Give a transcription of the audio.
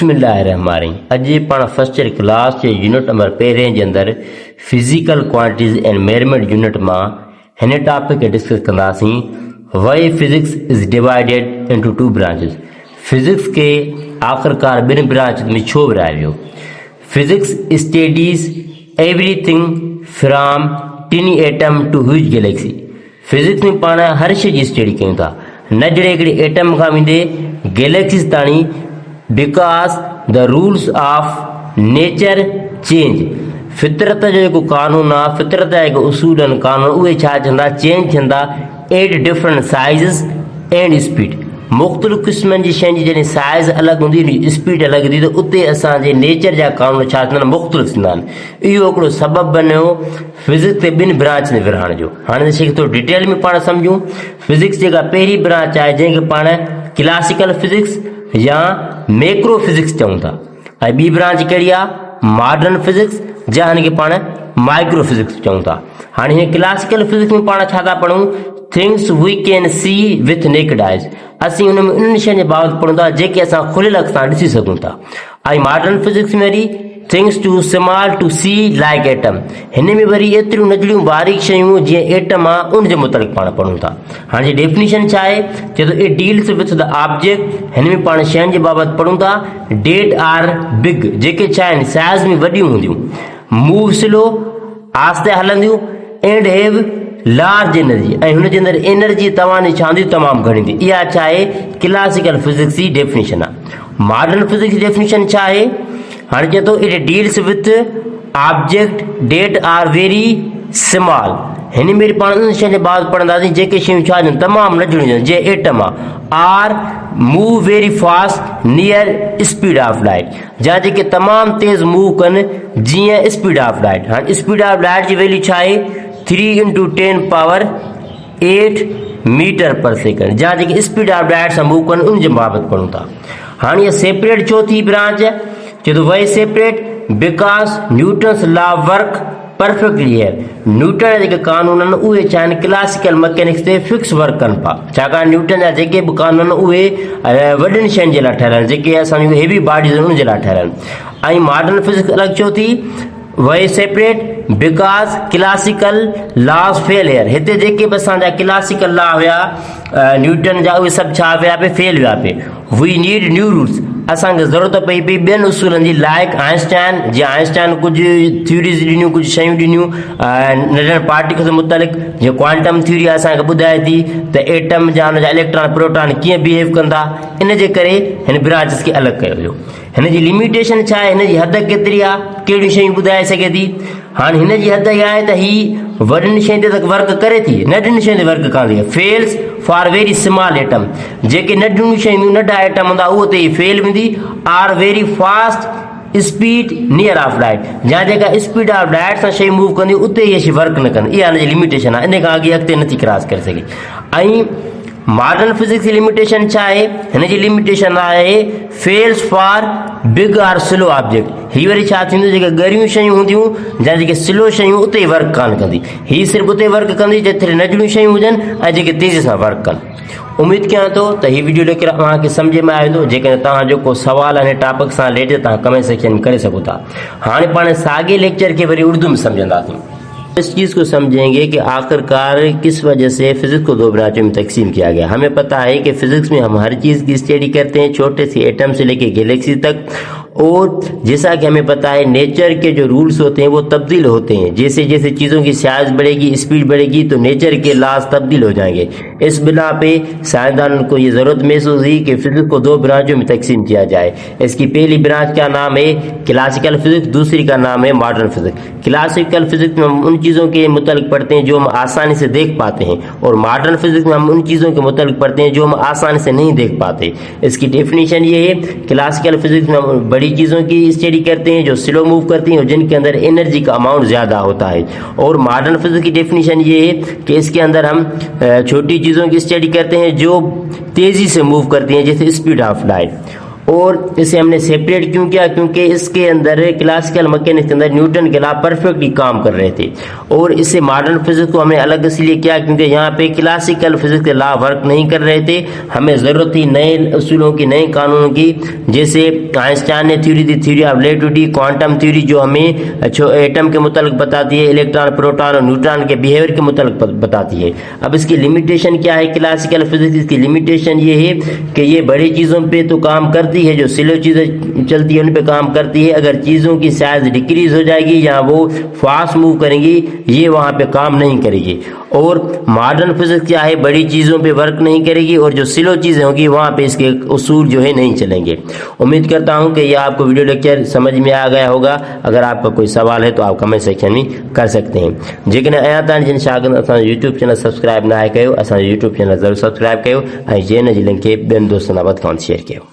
बिस्मिल्लाहिर्रहमानिर्रहीम। अॼु पाण फर्स्ट ईयर क्लास जे यूनिट नंबर 13 जे अंदरि physical quantities and measurement unit मां हिन टॉपिक खे डिस्कस कंदासीं। Why physics is divided into two branches. Physics खे आख़िरकार ॿिनि ब्रांच में छो विरायो वियो? Physics studies everything from tiny atom to huge galaxy. Physics में पाण हर शइ जी स्टडी कयूं था, न जहिड़े हिकिड़े एटम खां वेंदे गैलेक्सीज़ ताणी, because the rules of nature change. फितरत जो जेको कानून आहे, फितरत जा जेको उसूल आहिनि, कानून, उहे छा थींदा? चेंज थींदा at different sizes and speed. मुख़्तलिफ़ क़िस्मनि जी शयुनि जी जॾहिं साइज़ अलॻि हूंदी, स्पीड अलॻि हूंदी, त उते असांजे नेचर जा कानून छा थींदा आहिनि? मुख़्तलिफ़ थींदा आहिनि। इहो हिकिड़ो सबबु बनियो फिज़िक्स ते ॿिनि ब्रांच में विरहाइण जो। हाणे हिन शइ खे थोरो डिटेल में पाण सम्झूं। फिज़िक्स जेका पहिरीं ब्रांच आहे, जंहिंखे पाण क्लासिकल फिज़िक्स या मैक्रो फिज़िक्स चऊं था, ऐं ॿी ब्रांच कहिड़ी आहे? मॉडर्न फिज़िक्स, या हिनखे पाण माइक्रो फिज़िक्स चऊं था। हाणे हिन क्लासिकल फिज़िक्स में पाण छा था पढ़ूं? Things we can see with naked eyes. असीं हुन में उन्हनि शयुनि जे बाबति पढ़ूं था जेके असां खुलियल अख सां ॾिसी सघूं था। ऐं मॉडर्न फिज़िक्स में वरी things too small to see like atom. हिन में वरी एतिरियूं नंढड़ियूं बारीक शयूं जीअं एटम आहे, उन जे मुतालिक़ पाण पढ़ूं था। हाणे जी डेफिनेशन छा आहे? चए थो it deals with the object. हिन में पाण शयुनि जे बाबति पढ़ूं था डेट आर बिग, जेके छा आहिनि? साइज़ में वॾियूं हूंदियूं, मूव स्लो, आस्ते हलंदियूं, एंड हैव लार्ज एनर्जी, ऐं हुनजे अंदरि एनर्जी तव्हांजी छा हूंदी? तमामु घणी हूंदी। इहा छा आहे? क्लासिकल फिज़िक्स जी डेफिनेशन आहे। मॉडर्न फिज़िक्स जी डेफिनेशन छा आहे? हाणे चए थो it deals with object that are very small. हिन में पाण उन शयुनि जे बाबति पढ़ंदासीं जेके शयूं छा आहिनि? तमामु नंढियूं आहिनि, जीअं एटम आहे। Are move very fast near speed of light, जा जेके तमामु तेज़ मूव कनि जीअं स्पीड ऑफ लाइट। हाणे स्पीड ऑफ लाइट जी वैल्यू छा आहे? 3 × 10⁸ मीटर पर सेकेंड, जा जेके स्पीड ऑफ लाइट सां मूव कनि उन जे बाबति पढ़ूं था। हाणे इहा सेपरेट छो थी ब्रांच? चए थो वही separate because Newton's law work perfectly है। न्यूटन जा जेके कानून आहिनि उहे छा आहिनि? क्लासिकल मैकेनिक्स ते फिक्स वर्क कनि पिया। छाकाणि न्यूटन जा जेके बि कानून आहिनि उहे वॾनि शयुनि जे लाइ ठहियल आहिनि, जेके असांजी हेवी बॉडीज़ आहिनि उन जे लाइ ठहियल आहिनि। ऐं मॉडर्न फिज़िक्स अलॻि छो थी? वही separate because classical loss fail here. हिते जेके बि असांजा क्लासिकल लॉ हुया न्यूटन जा, उहे सभु छा विया पे? फेल विया पे। We need new rules. असांखे ज़रूरत पई ॿियनि उसूलनि जी, लाइक आइंस्टाइन। जीअं आइंस्टाइन कुझु थ्योरीज़ ॾिनियूं, कुझु शयूं ॾिनियूं नंढनि पार्टिकल्स जे मुतालिक़। जीअं क्वांटम थ्योरी असांखे ॿुधाए थी त एटम जा हुनजा इलेक्ट्रॉन प्रोटॉन कीअं बिहेव कंदा। इन जे करे हिन ब्रांचिस खे अलॻि कयो वियो। हिन जी लिमिटेशन छा आहे? हिन जी हद केतिरी आहे? कहिड़ियूं शयूं ॿुधाए सघे थी? हाणे हिन जी हद इहा आहे त ही वॾनि शयुनि ते त वर्क करे थी, नंढनि शयुनि ते वर्क कान थी। Fails for very small atom. जेके नंढियूं शयूं, नंढा एटम हूंदा, उहो ते फेल वेंदी। Are very fast speed near of light, जा जेका स्पीड ऑफ लाइट सां शइ मूव कंदी उते इहे शइ वर्क न कंदी। इहा हिन जी लिमिटेशन आहे, इन खां अॻिते नथी क्रॉस करे सघे। ऐं मॉडर्न फिज़िक्स जी लिमिटेशन छा आहे? हिन जी लिमिटेशन आहे fails for big are slow object. हीअ वरी छा थींदो? जेके ॻरियूं शयूं हूंदियूं, जा जेके स्लो शयूं उते वर्क कान कंदी। हीअ सिर्फ़ु उते वर्क कंदी जिथे नंढियूं शयूं हुजनि ऐं जेके तेज़ी सां वर्क कनि। उमेदु कयां थो त हीअ वीडियो लेक्चर तव्हांखे सम्झ में आयो हूंदो। जेकॾहिं तव्हांजो को सुवाल हिन टॉपिक सां रिलेटेड तव्हां कमेंट सेक्शन में करे सघो था। हाणे पाण साॻे लेक्चर के वरी उर्दू में समझंदासीं। इस चीज़ को समझेंगे कि आखिरकार किस वजह से फिजिक्स को दो ब्रांचों में तकसीम किया गया। हमें पता है कि फिजिक्स में हम हर चीज़ की स्टडी करते हैं, छोटे से एटम से लेकर गैलेक्सी तक। और जैसा कि हमें पता है नेचर के जो रूल्स होते हैं वो तब्दील होते हैं। जैसे जैसे चीज़ों की साइज बढ़ेगी, स्पीड बढ़ेगी, तो नेचर के लॉज तब्दील हो जाएंगे। इस बिना पे साइंसदानों को ये ज़रूरत महसूस हुई कि फिजिक्स को दो ब्रांचों में तकसीम किया जाए। इसकी पहली ब्रांच का नाम है क्लासिकल फिजिक्स, दूसरी का नाम है मॉडर्न फिजिक्स। क्लासिकल फिजिक्स में हम उन चीज़ों के मुतालिक पढ़ते हैं जो हम आसानी से देख पाते हैं, और मॉडर्न फिजिक्स में हम उन चीज़ों के मुतालिक पढ़ते हैं जो हम आसानी से नहीं देख पाते। इसकी डेफिनेशन ये है, क्लासिकल फिजिक्स में हम बड़ी चीज़ों की स्टडी करते हैं जो स्लो मूव करती हैं और जिनके अंदर एनर्जी का अमाउंट ज़्यादा होता है। और मॉडर्न फिजिक्स की डेफिनेशन ये है कि इसके अंदर हम छोटी चीज़ों की स्टडी करते हैं जो तेज़ी से मूव करती हैं, जैसे स्पीड ऑफ लाइट। اور اسے ہم نے سیپریٹ کیوں کیا؟ کیونکہ اس کے اندر کلاسیکل میکینکس کے اندر نیوٹن کے لا پرفیکٹلی کام کر رہے تھے، اور اس سے ماڈرن فزکس کو ہم نے الگ اس لیے کیا کیونکہ یہاں پہ کلاسیکل فزکس کے لا ورک نہیں کر رہے تھے، ہمیں ضرورت تھی نئے اصولوں کی، نئے قانونوں کی، جیسے آئنسٹائن نے theory the, theory of relativity, quantum theory جو ہمیں ایٹم کے متعلق بتاتی ہے، الیکٹران، پروٹون اور نیوٹران کے بیہیویئر کے متعلق بتاتی ہے۔ اب اس کی لمیٹیشن کیا ہے کلاسیکل فزکس کی؟ لمیٹیشن یہ ہے کہ یہ بڑی چیزوں پہ تو کام کرتی ہے، جو سلو چیزیں چلتی ہیں ان پہ کام کرتی ہے، اگر چیزوں کی سائز ڈیکریز ہو جائے گی یا وہ فاسٹ موو کریں گی یہ وہاں پہ کام نہیں کرے گی۔ اور ماڈرن فزکس کیا ہے؟ بڑی چیزوں پہ ورک نہیں کرے گی، اور جو سلو چیزیں ہوں گی وہاں پہ اس کے اصول جو ہے نہیں چلیں گے۔ امید کرتا ہوں کہ یہ آپ کو ویڈیو لیکچر سمجھ میں آ گیا ہوگا۔ اگر آپ کا کوئی سوال ہے تو آپ کمنٹ سیکشن میں کر سکتے ہیں۔ جن جن شاگرد اصل یوٹیوب چینل سبسکرائب نہ کयो، اصل یوٹیوب چینل ضرور سبسکرائب کयो، ऐं जंहिं हिन जी लिंक खे ॿियनि दोस्तनि सां वधि में वधि शेयर कयो।